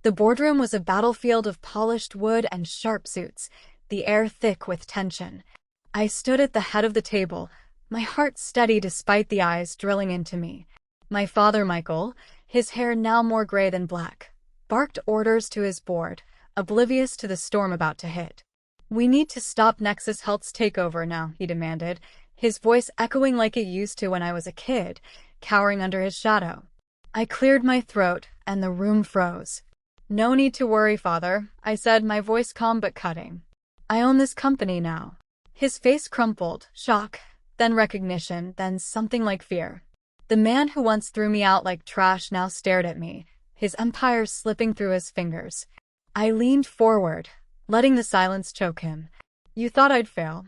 The boardroom was a battlefield of polished wood and sharp suits, the air thick with tension. I stood at the head of the table, my heart steady despite the eyes drilling into me. My father, Michael, his hair now more gray than black, barked orders to his board, oblivious to the storm about to hit. "We need to stop Nexus Health's takeover now," he demanded, his voice echoing like it used to when I was a kid, cowering under his shadow. I cleared my throat, and the room froze. "No need to worry, father," I said, my voice calm but cutting. "I own this company now." His face crumpled, shock, then recognition, then something like fear. The man who once threw me out like trash now stared at me, his empire slipping through his fingers. I leaned forward, letting the silence choke him. "You thought I'd fail.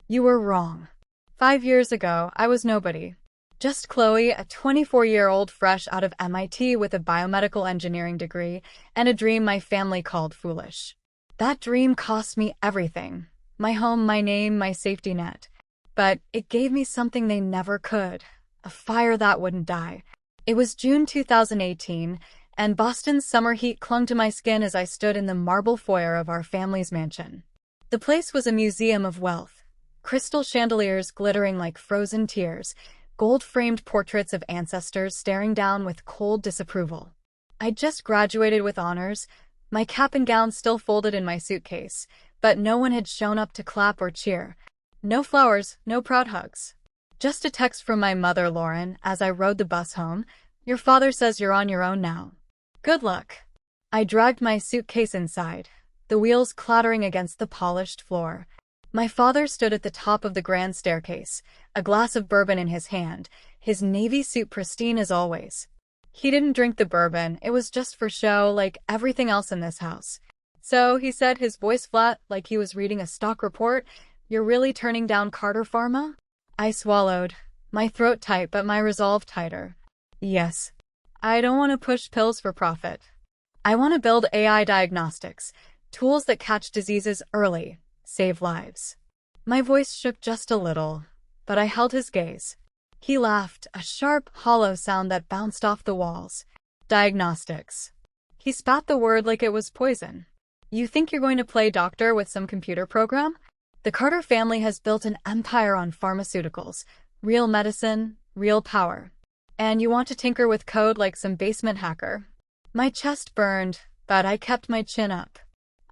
You were wrong. 5 years ago, I was nobody. Just Chloe, a 24-year-old fresh out of MIT with a biomedical engineering degree and a dream my family called foolish. That dream cost me everything. My home, my name, my safety net. But it gave me something they never could. A fire that wouldn't die." It was June 2018, and Boston's summer heat clung to my skin as I stood in the marble foyer of our family's mansion. The place was a museum of wealth. Crystal chandeliers glittering like frozen tears, gold-framed portraits of ancestors staring down with cold disapproval. I'd just graduated with honors, my cap and gown still folded in my suitcase, but no one had shown up to clap or cheer. No flowers, no proud hugs. Just a text from my mother, Lauren, as I rode the bus home. "Your father says you're on your own now. Good luck." I dragged my suitcase inside, the wheels clattering against the polished floor. My father stood at the top of the grand staircase, a glass of bourbon in his hand, his navy suit pristine as always. He didn't drink the bourbon, it was just for show, like everything else in this house. "So," he said, his voice flat, like he was reading a stock report, "you're really turning down Carter Pharma?" I swallowed, my throat tight but my resolve tighter. "Yes. I don't want to push pills for profit. I want to build AI diagnostics, tools that catch diseases early, save lives." My voice shook just a little, but I held his gaze. He laughed, a sharp, hollow sound that bounced off the walls. "Diagnostics." He spat the word like it was poison. "You think you're going to play doctor with some computer program? The Carter family has built an empire on pharmaceuticals, real medicine, real power. And you want to tinker with code like some basement hacker?" My chest burned, but I kept my chin up.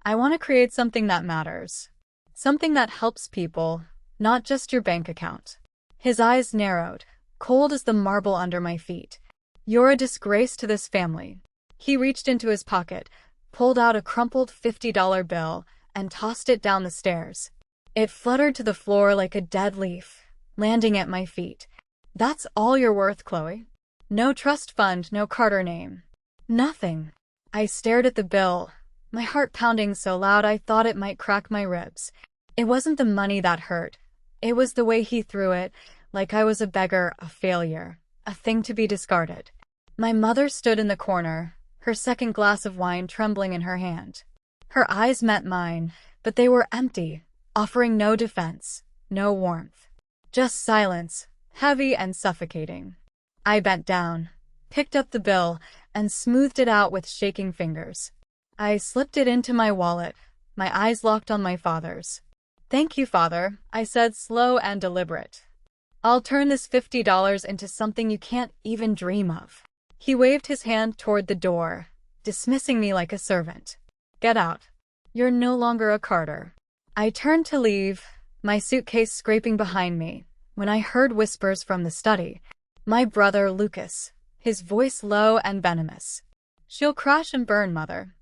"I want to create something that matters. Something that helps people, not just your bank account." His eyes narrowed, cold as the marble under my feet. "You're a disgrace to this family." He reached into his pocket, pulled out a crumpled $50 bill, and tossed it down the stairs. It fluttered to the floor like a dead leaf, landing at my feet. "That's all you're worth, Chloe? No trust fund, no Carter name. Nothing." I stared at the bill, my heart pounding so loud I thought it might crack my ribs. It wasn't the money that hurt. It was the way he threw it, like I was a beggar, a failure, a thing to be discarded. My mother stood in the corner, her second glass of wine trembling in her hand. Her eyes met mine, but they were empty, offering no defense, no warmth. Just silence, heavy and suffocating. I bent down, picked up the bill, and smoothed it out with shaking fingers. I slipped it into my wallet, my eyes locked on my father's. "Thank you, Father," I said, slow and deliberate. "I'll turn this $50 into something you can't even dream of." He waved his hand toward the door, dismissing me like a servant. "Get out. You're no longer a Carter." I turned to leave, my suitcase scraping behind me, when I heard whispers from the study. My brother, Lucas, his voice low and venomous. "She'll crash and burn, Mother.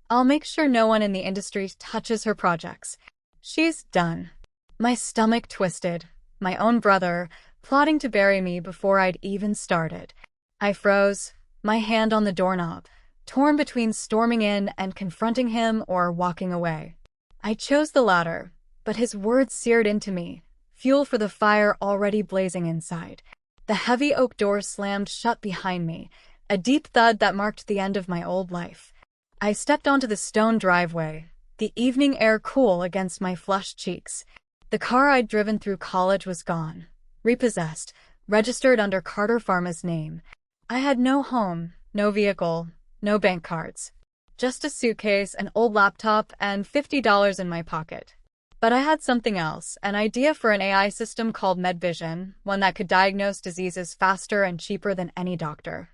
I'll make sure no one in the industry touches her projects. She's done." My stomach twisted, my own brother, plotting to bury me before I'd even started. I froze, my hand on the doorknob, torn between storming in and confronting him or walking away. I chose the latter, but his words seared into me, fuel for the fire already blazing inside. The heavy oak door slammed shut behind me, a deep thud that marked the end of my old life. I stepped onto the stone driveway, the evening air cool against my flushed cheeks. The car I'd driven through college was gone, repossessed, registered under Carter Pharma's name. I had no home, no vehicle, no bank cards. Just a suitcase, an old laptop, and $50 in my pocket. But I had something else, an idea for an AI system called MedVision, one that could diagnose diseases faster and cheaper than any doctor.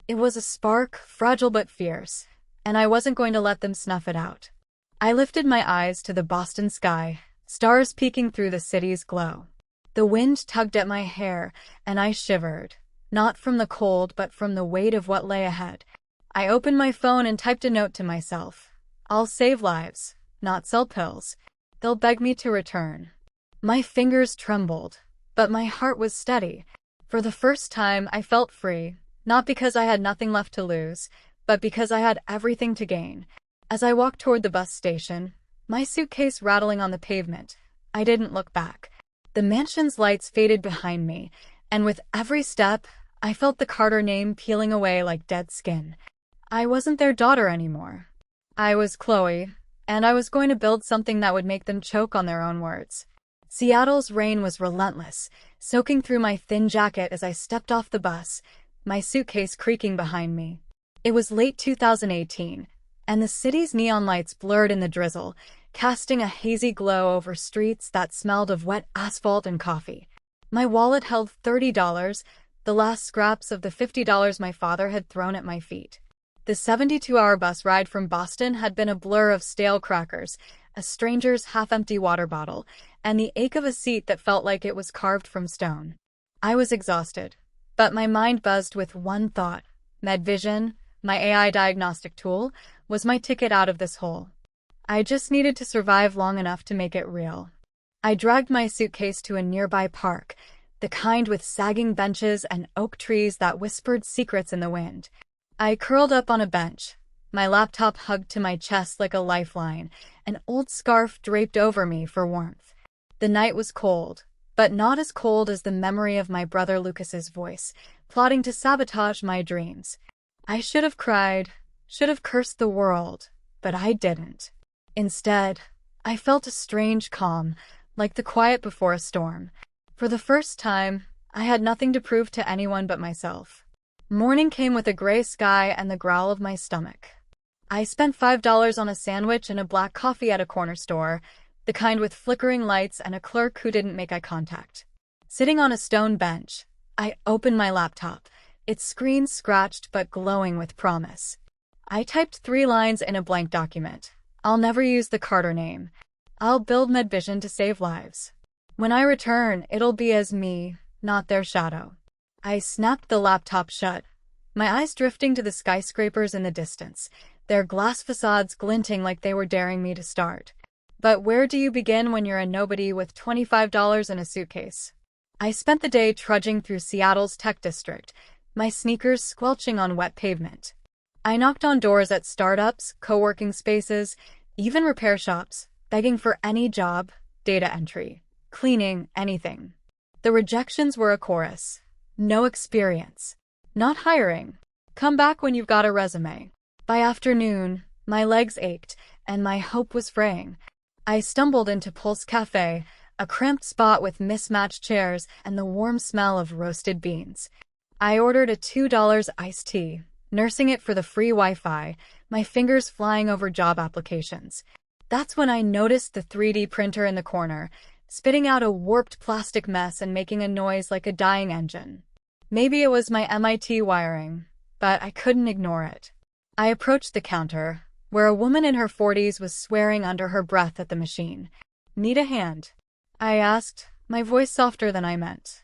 It was a spark, fragile but fierce, and I wasn't going to let them snuff it out. I lifted my eyes to the Boston sky, stars peeking through the city's glow. The wind tugged at my hair, and I shivered, not from the cold but from the weight of what lay ahead. I opened my phone and typed a note to myself. I'll save lives, not sell pills. They'll beg me to return. My fingers trembled, but my heart was steady. For the first time, I felt free, not because I had nothing left to lose, but because I had everything to gain. As I walked toward the bus station, my suitcase rattling on the pavement, I didn't look back. The mansion's lights faded behind me, and with every step, I felt the Carter name peeling away like dead skin. I wasn't their daughter anymore. I was Chloe, and I was going to build something that would make them choke on their own words. Seattle's rain was relentless, soaking through my thin jacket as I stepped off the bus, my suitcase creaking behind me. It was late 2018, and the city's neon lights blurred in the drizzle, casting a hazy glow over streets that smelled of wet asphalt and coffee. My wallet held $30, the last scraps of the $50 my father had thrown at my feet. The 72-hour bus ride from Boston had been a blur of stale crackers, a stranger's half-empty water bottle, and the ache of a seat that felt like it was carved from stone. I was exhausted, but my mind buzzed with one thought. MedVision, my AI diagnostic tool, was my ticket out of this hole. I just needed to survive long enough to make it real. I dragged my suitcase to a nearby park, the kind with sagging benches and oak trees that whispered secrets in the wind. I curled up on a bench, my laptop hugged to my chest like a lifeline, an old scarf draped over me for warmth. The night was cold, but not as cold as the memory of my brother Lucas's voice, plotting to sabotage my dreams. I should have cried, should have cursed the world, but I didn't. Instead, I felt a strange calm, like the quiet before a storm. For the first time, I had nothing to prove to anyone but myself. Morning came with a gray sky and the growl of my stomach. I spent $5 on a sandwich and a black coffee at a corner store, the kind with flickering lights and a clerk who didn't make eye contact. Sitting on a stone bench, I opened my laptop, its screen scratched but glowing with promise. I typed 3 lines in a blank document. I'll never use the Carter name. I'll build MedVision to save lives. When I return, it'll be as me, not their shadow. I snapped the laptop shut, my eyes drifting to the skyscrapers in the distance, their glass facades glinting like they were daring me to start. But where do you begin when you're a nobody with $25 in a suitcase? I spent the day trudging through Seattle's tech district, my sneakers squelching on wet pavement. I knocked on doors at startups, co-working spaces, even repair shops, begging for any job, data entry, cleaning, anything. The rejections were a chorus. No experience. Not hiring. Come back when you've got a resume. By afternoon, my legs ached, and my hope was fraying. I stumbled into Pulse Cafe, a cramped spot with mismatched chairs and the warm smell of roasted beans. I ordered a $2 iced tea, nursing it for the free Wi-Fi, my fingers flying over job applications. That's when I noticed the 3D printer in the corner, spitting out a warped plastic mess and making a noise like a dying engine. Maybe it was my MIT wiring, but I couldn't ignore it. I approached the counter, where a woman in her 40s was swearing under her breath at the machine. "Need a hand?" I asked, my voice softer than I meant.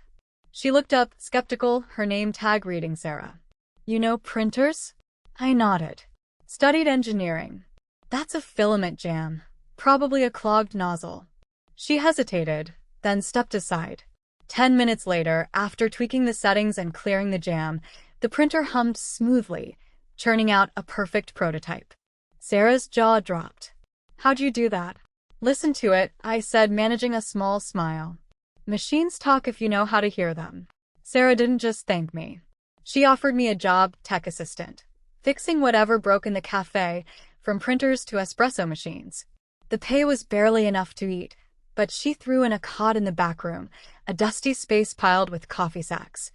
She looked up, skeptical, her name tag reading Sarah. "You know printers?" I nodded. "Studied engineering." "That's a filament jam. Probably a clogged nozzle." She hesitated, then stepped aside. 10 minutes later, after tweaking the settings and clearing the jam, the printer hummed smoothly, churning out a perfect prototype. Sarah's jaw dropped. "How'd you do that?" "Listen to it," I said, managing a small smile. "Machines talk if you know how to hear them." Sarah didn't just thank me. She offered me a job, tech assistant, fixing whatever broke in the cafe, from printers to espresso machines. The pay was barely enough to eat, but she threw in a cot in the back room, a dusty space piled with coffee sacks.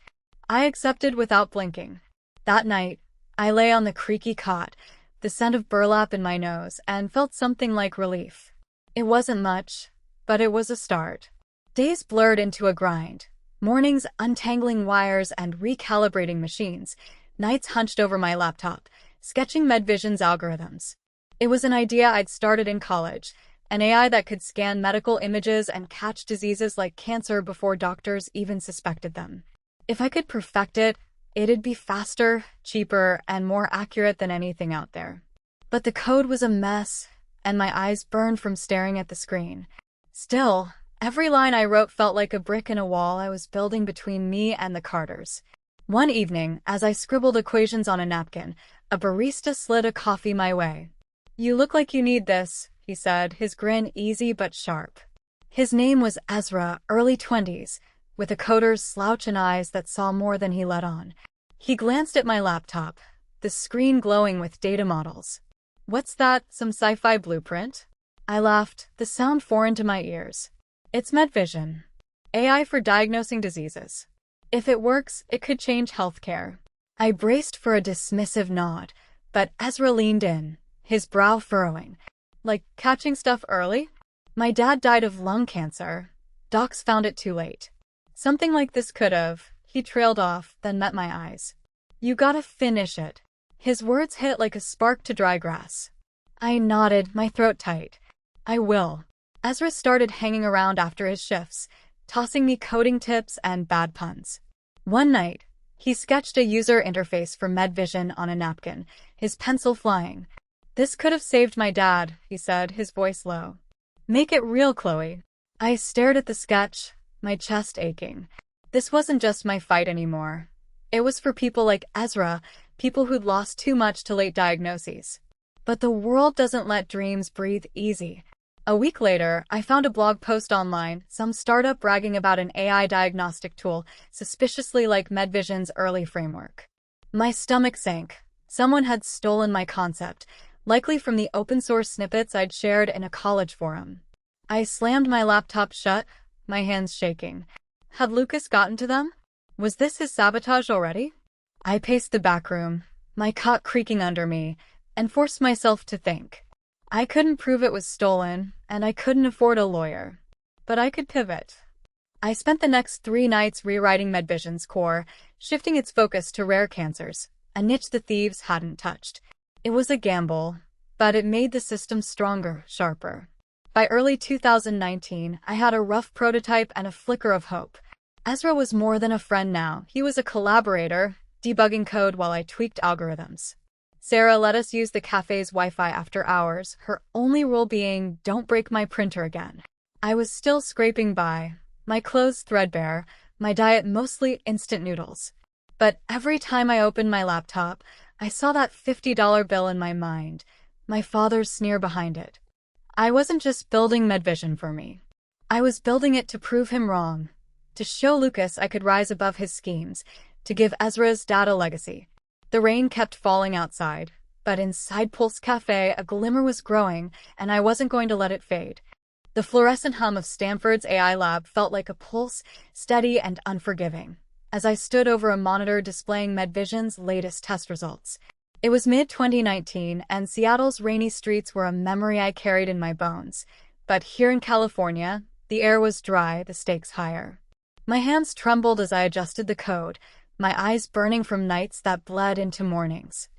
I accepted without blinking. That night, I lay on the creaky cot, the scent of burlap in my nose, and felt something like relief. It wasn't much, but it was a start. Days blurred into a grind. Mornings untangling wires and recalibrating machines. Nights hunched over my laptop, sketching MedVision's algorithms. It was an idea I'd started in college, an AI that could scan medical images and catch diseases like cancer before doctors even suspected them. If I could perfect it, it'd be faster, cheaper, and more accurate than anything out there. But the code was a mess, and my eyes burned from staring at the screen. Still, every line I wrote felt like a brick in a wall I was building between me and the Carters. One evening, as I scribbled equations on a napkin, a barista slid a coffee my way. "You look like you need this," he said, his grin easy but sharp. His name was Ezra, early 20s, with a coder's slouch and eyes that saw more than he let on. He glanced at my laptop, the screen glowing with data models. "What's that, some sci-fi blueprint?" I laughed, the sound foreign to my ears. "It's MedVision. AI for diagnosing diseases. If it works, it could change healthcare." I braced for a dismissive nod, but Ezra leaned in, his brow furrowing. "Like catching stuff early? My dad died of lung cancer. Docs found it too late. Something like this could have..." He trailed off, then met my eyes. "You gotta finish it." His words hit like a spark to dry grass. I nodded, my throat tight. "I will." Ezra started hanging around after his shifts, tossing me coding tips and bad puns. One night, he sketched a user interface for MedVision on a napkin, his pencil flying. "This could have saved my dad," he said, his voice low. "Make it real, Chloe." I stared at the sketch, my chest aching. This wasn't just my fight anymore. It was for people like Ezra, people who'd lost too much to late diagnoses. But the world doesn't let dreams breathe easy. A week later, I found a blog post online, some startup bragging about an AI diagnostic tool, suspiciously like MedVision's early framework. My stomach sank. Someone had stolen my concept, likely from the open-source snippets I'd shared in a college forum. I slammed my laptop shut, my hands shaking. Had Lucas gotten to them? Was this his sabotage already? I paced the back room, my cot creaking under me, and forced myself to think. I couldn't prove it was stolen, and I couldn't afford a lawyer. But I could pivot. I spent the next 3 nights rewriting MedVision's core, shifting its focus to rare cancers, a niche the thieves hadn't touched. It was a gamble, but it made the system stronger, sharper. By early 2019, I had a rough prototype and a flicker of hope. Ezra was more than a friend now. He was a collaborator, debugging code while I tweaked algorithms. Sarah let us use the cafe's Wi-Fi after hours, her only rule being, "Don't break my printer again." I was still scraping by, my clothes threadbare, my diet mostly instant noodles. But every time I opened my laptop, I saw that $50 bill in my mind, my father's sneer behind it. I wasn't just building MedVision for me. I was building it to prove him wrong, to show Lucas I could rise above his schemes, to give Ezra's dad a legacy. The rain kept falling outside, but inside Pulse Cafe a glimmer was growing, and I wasn't going to let it fade. The fluorescent hum of Stanford's AI lab felt like a pulse, steady and unforgiving, as I stood over a monitor displaying MedVision's latest test results. It was mid-2019, and Seattle's rainy streets were a memory I carried in my bones. But here in California, the air was dry, the stakes higher. My hands trembled as I adjusted the code, my eyes burning from nights that bled into mornings.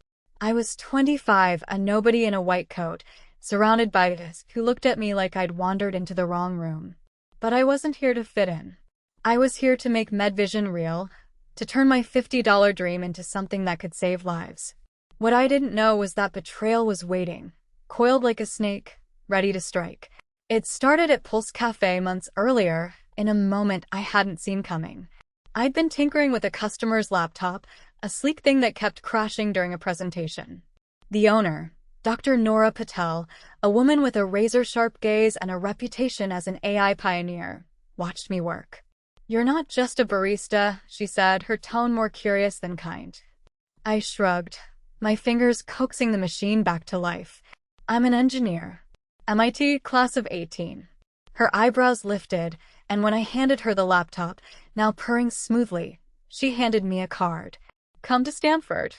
I was 25, a nobody in a white coat, surrounded by those who looked at me like I'd wandered into the wrong room. But I wasn't here to fit in. I was here to make MedVision real, to turn my $50 dream into something that could save lives. What I didn't know was that betrayal was waiting, coiled like a snake, ready to strike. It started at Pulse Cafe months earlier, in a moment I hadn't seen coming. I'd been tinkering with a customer's laptop, a sleek thing that kept crashing during a presentation. The owner, Dr. Nora Patel, a woman with a razor-sharp gaze and a reputation as an AI pioneer, watched me work. "You're not just a barista," she said, her tone more curious than kind. I shrugged, my fingers coaxing the machine back to life. "I'm an engineer. MIT, class of 18. Her eyebrows lifted, and when I handed her the laptop, now purring smoothly, she handed me a card. "Come to Stanford.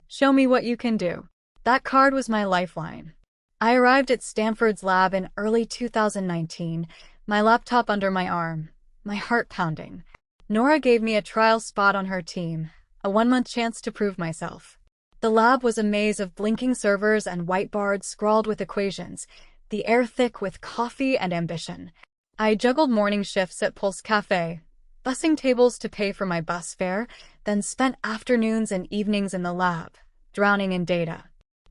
Show me what you can do." That card was my lifeline. I arrived at Stanford's lab in early 2019, my laptop under my arm, my heart pounding. Nora gave me a trial spot on her team, a 1-month chance to prove myself. The lab was a maze of blinking servers and whiteboards scrawled with equations, the air thick with coffee and ambition. I juggled morning shifts at Pulse Cafe, bussing tables to pay for my bus fare, then spent afternoons and evenings in the lab, drowning in data.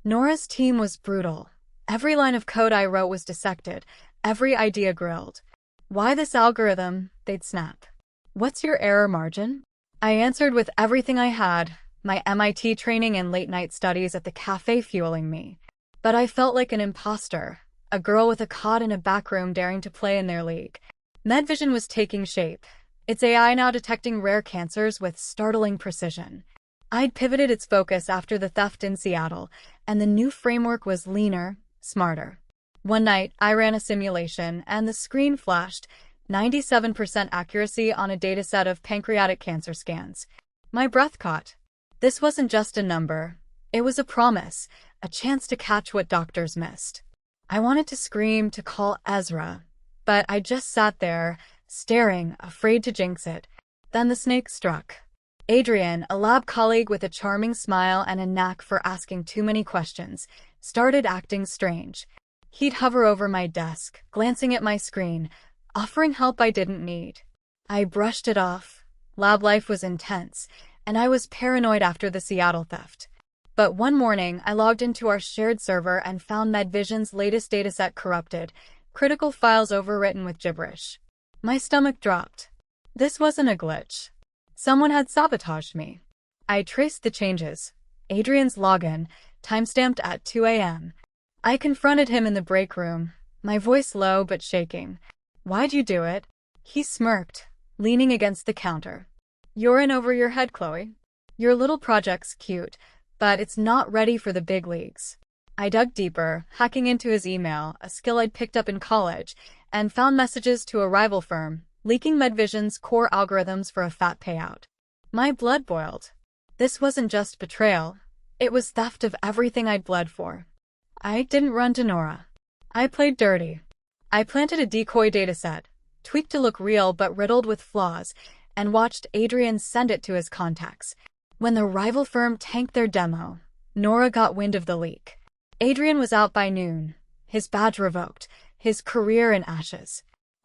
Nora's team was brutal. Every line of code I wrote was dissected, every idea grilled. Why this algorithm? They'd snap. What's your error margin? I answered with everything I had, my MIT training and late-night studies at the cafe fueling me. But I felt like an imposter, a girl with a cod in a back room daring to play in their league. MedVision was taking shape, its AI now detecting rare cancers with startling precision. I'd pivoted its focus after the theft in Seattle, and the new framework was leaner, smarter. One night, I ran a simulation, and the screen flashed 97% accuracy on a dataset of pancreatic cancer scans. My breath caught. This wasn't just a number. It was a promise, a chance to catch what doctors missed. I wanted to scream, to call Ezra, but I just sat there, staring, afraid to jinx it. Then the snake struck. Adrian, a lab colleague with a charming smile and a knack for asking too many questions, started acting strange. He'd hover over my desk, glancing at my screen, offering help I didn't need. I brushed it off. Lab life was intense, and I was paranoid after the Seattle theft. But one morning, I logged into our shared server and found MedVision's latest dataset corrupted, critical files overwritten with gibberish. My stomach dropped. This wasn't a glitch. Someone had sabotaged me. I traced the changes. Adrian's login, timestamped at 2 a.m. I confronted him in the break room, my voice low but shaking. Why'd you do it? He smirked, leaning against the counter. You're in over your head, Chloe. Your little project's cute, but it's not ready for the big leagues. I dug deeper, hacking into his email, a skill I'd picked up in college, and found messages to a rival firm, leaking MedVision's core algorithms for a fat payout. My blood boiled. This wasn't just betrayal. It was theft of everything I'd bled for. I didn't run to Nora. I played dirty. I planted a decoy dataset, tweaked to look real but riddled with flaws, and watched Adrian send it to his contacts. When the rival firm tanked their demo, Nora got wind of the leak. Adrian was out by noon, his badge revoked, his career in ashes.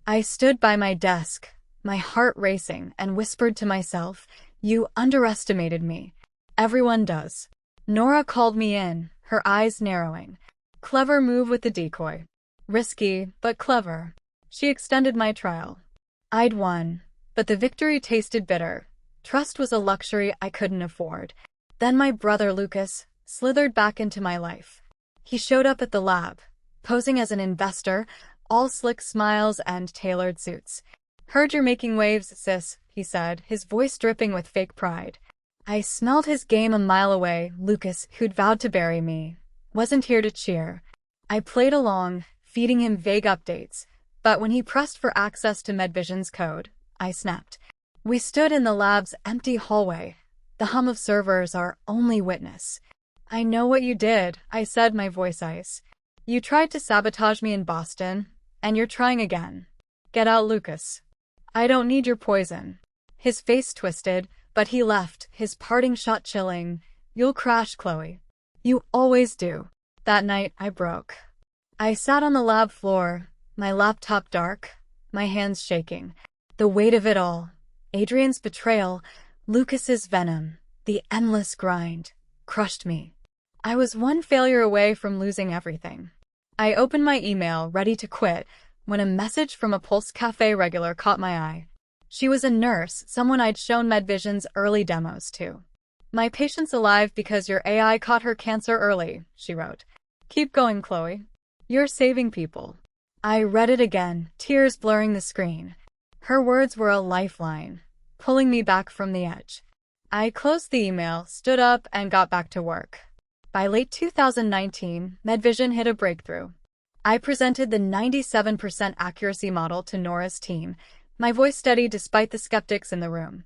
I stood by my desk, my heart racing, and whispered to myself, "You underestimated me. Everyone does." Nora called me in, her eyes narrowing. Clever move with the decoy. Risky, but clever. She extended my trial. I'd won, but the victory tasted bitter. Trust was a luxury I couldn't afford. Then my brother Lucas slithered back into my life. He showed up at the lab, posing as an investor, all slick smiles and tailored suits. "Heard you're making waves, sis," he said, his voice dripping with fake pride. I smelled his game a mile away. Lucas, who'd vowed to bury me, wasn't here to cheer. I played along, feeding him vague updates, but when he pressed for access to MedVision's code, I snapped. We stood in the lab's empty hallway, the hum of servers our only witness. "I know what you did," I said, my voice ice. "You tried to sabotage me in Boston, and you're trying again. Get out, Lucas. I don't need your poison." His face twisted, but he left, his parting shot chilling. "You'll crash, Chloe. You always do." That night, I broke. I sat on the lab floor, my laptop dark, my hands shaking. The weight of it all. Adrian's betrayal, Lucas's venom, the endless grind, crushed me. I was one failure away from losing everything. I opened my email, ready to quit, when a message from a Pulse Cafe regular caught my eye. She was a nurse, someone I'd shown MedVision's early demos to. "My patient's alive because your AI caught her cancer early," she wrote. "Keep going, Chloe. You're saving people." I read it again, tears blurring the screen. Her words were a lifeline, pulling me back from the edge. I closed the email, stood up, and got back to work. By late 2019, MedVision hit a breakthrough. I presented the 97% accuracy model to Nora's team, my voice steady despite the skeptics in the room.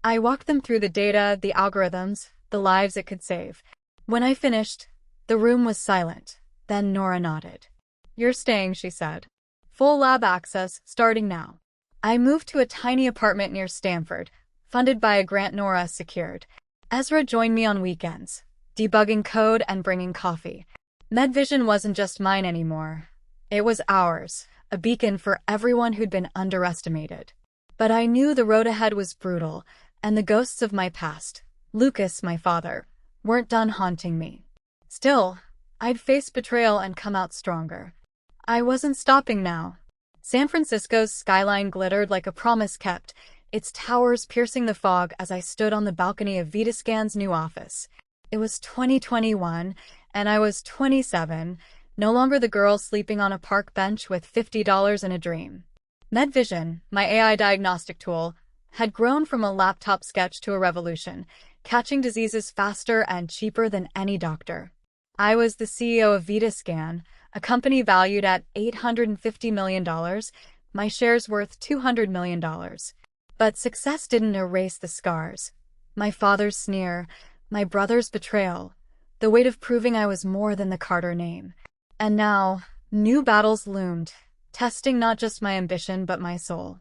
I walked them through the data, the algorithms, the lives it could save. When I finished, The room was silent. Then Nora nodded. "You're staying," she said. "Full lab access, starting now." I moved to a tiny apartment near Stanford, funded by a grant Nora secured. Ezra joined me on weekends, debugging code and bringing coffee. MedVision wasn't just mine anymore. It was ours, a beacon for everyone who'd been underestimated. But I knew the road ahead was brutal, and the ghosts of my past, Lucas, my father, weren't done haunting me. Still, I'd face betrayal and come out stronger. I wasn't stopping now. San Francisco's skyline glittered like a promise kept, its towers piercing the fog as I stood on the balcony of Vitascan's new office. It was 2021, and I was 27, no longer the girl sleeping on a park bench with $50 in a dream. MedVision, my AI diagnostic tool, had grown from a laptop sketch to a revolution, catching diseases faster and cheaper than any doctor. I was the CEO of Vitascan, a company valued at $850 million, my shares worth $200 million. But success didn't erase the scars. My father's sneer, my brother's betrayal, the weight of proving I was more than the Carter name. And now, new battles loomed, testing not just my ambition but my soul.